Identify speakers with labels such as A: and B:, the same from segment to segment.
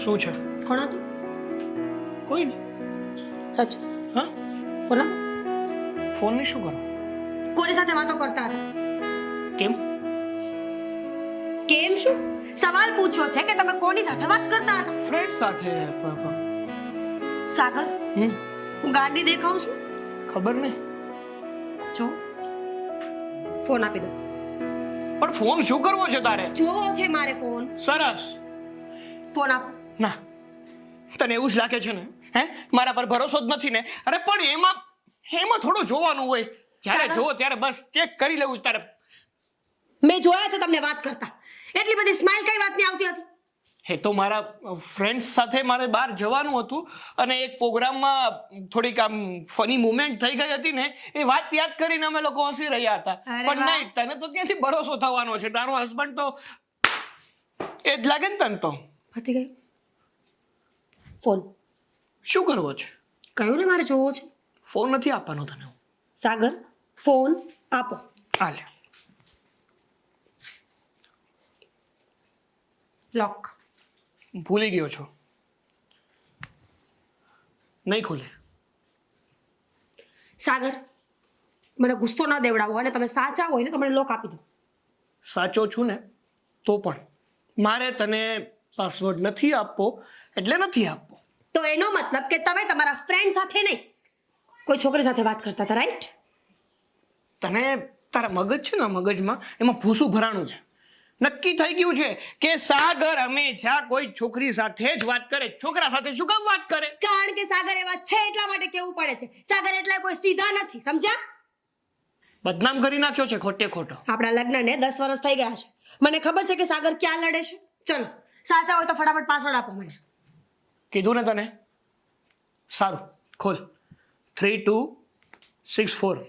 A: શું છે?
B: કોણ હતું?
A: કોઈ નહીં.
B: સાચું?
A: હા,
B: કોણ?
A: ફોનની શું કરો?
B: કોની સાથે વાતો કરતા હતા?
A: કેમ?
B: કેમ શું? સવાલ પૂછ્યો છે કે તમે કોની સાથે વાત કરતા હતા?
A: ફ્રેન્ડ સાથે.
B: સાગર,
A: હમ
B: હું ગાડી દેખાઉં છું?
A: ખબર નહીં.
B: જો ફોન આપી દો.
A: પણ ફોન શું કરવો છે તારે?
B: જોવો છે મારે ફોન.
A: સરસ.
B: ફોન આપો.
A: ના, તને એવું જ લાગે છે ને? હે, મારા પર ભરોસો જ નથી ને? અરે પણ એમાં થોડું જોવાનું હોય. જ્યારે જોવો ત્યારે બસ ચેક કરી લેવું તારે.
B: મેં જોયા છે તમને વાત કરતા. એટલી બધી સ્માઈલ કઈ વાતની આવતી હતી?
A: હે તો મારા ફ્રેન્ડ્સ સાથે મારે બહાર જવાનું હતું અને એક પ્રોગ્રામમાં થોડીક આમ ફની મુમેન્ટ થઈ ગઈ હતી ને, એ વાત યાદ કરીને અમે લોકો હસી રહ્યા હતા.
B: અરે
A: પણ
B: વાહ.
A: નહીં, તને તો ક્યાંથી ભરોસો થવાનો છે? તારો હસબન્ડ તો એ જ લાગે ને તને તો.
B: પતી ગયું. ફોન
A: શું કરવો છે?
B: કયું ને મારે જોવો છે.
A: ફોન નથી આપવાનો તને.
B: સાગર, ફોન આપો.
A: હાલે.
B: લોક.
A: ભૂલી ગયો છો? નહીં ખુલે.
B: સાગર, મને ગુસ્સો ન દેવડાવો અને તમે સાચા હોય ને તો મને લોક આપી દો.
A: સાચો છું ને તો પણ મારે તને પાસવર્ડ નથી આપવો એટલે નથી આપવો.
B: તો એનો મતલબ કે તમે તમારા ફ્રેન્ડ સાથે નહીં, કોઈ છોકરી સાથે વાત કરતા હતા, રાઈટ?
A: તને તારા મગજ છે ને, મગજમાં એમાં ભૂસું ભરાણું છે. નક્કી થઈ ગયું છે કે સાગર હંમેશા કોઈ છોકરી સાથે જ વાત કરે. છોકરા સાથે શું કામ વાત કરે?
B: કારણ કે સાગર એવા છે એટલા માટે કેવું પડે છે. સાગર એટલા કોઈ સીધા નથી, સમજ્યા?
A: બદનામ કરી નાખ્યો છે ખોટે ખોટો.
B: આપણા લગ્નને 10 વર્ષ થઈ ગયા છે. મને ખબર છે કે સાગર ક્યાં લડે છે. ચલો, સાચા હોય તો ફટાફટ પાસવર્ડ આપો મને.
A: કીધું ને તને. સારું, ખોલ. 3 2 6 4.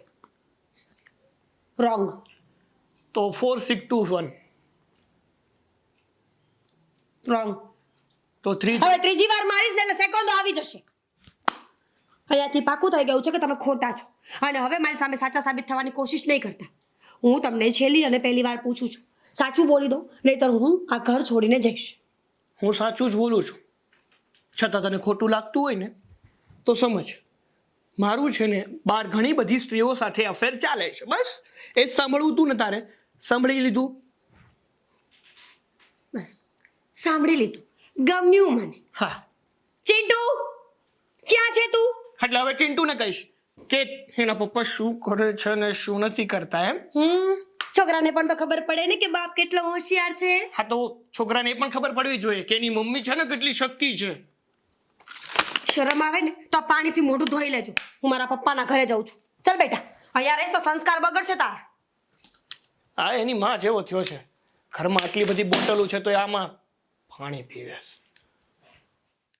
B: રોંગ.
A: તો 4 6 2 1.
B: રોંગ.
A: તો 3.
B: હવે ત્રીજી વાર મારીશ ને એટલે સેકન્ડો આવી જશે. અહીંયાથી પાકું થઈ ગયું છે કે તમે ખોટા છો અને હવે મારી સામે સાચા સાબિત થવાની કોશિશ નહીં કરતા. હું તમને છેલ્લી અને પહેલી વાર પૂછું છું, સાચું બોલી દો, નહીતર હું આ ઘર છોડીને જઈશ.
A: હું સાચું જ બોલું છું. છતાં તને ખોટું લાગતું હોય ને તો સમજ, મારું છે ને બહાર ઘણી બધી સ્ત્રીઓ સાથે અફેર ચાલે છે. બસ એ જ સાંભળવું તું ને તારે. સાંભળી લીધું.
B: બસ સાંભળી લીધું, ગમ્યું મને.
A: હા,
B: ચિંટુ, ક્યાં છે તું?
A: એટલે હવે ચિંટુને કહીશ કે એના પપ્પા શું કરે છે ને શું નથી કરતા એમ.
B: છોકરાને પણ તો ખબર પડે ને કે બાપ કેટલો હોશિયાર છે.
A: હા, તો છોકરાને એ પણ ખબર પડવી જોઈએ કે એની મમ્મી છે ને કેટલી શક્તિ છે.
B: શરમ આવે ને તો પાણીથી મોઢું ધોઈ લેજો. હું મારા પપ્પાના ઘરે જાઉં છું. ચાલ બેટા, અહીંયા રહીશ તો સંસ્કાર બગડશે તારા.
A: આ એની માં જેવો થયો છે. ઘરમાં આટલી બધી બોટલો છે તો આમાં પાણી પીવે છે.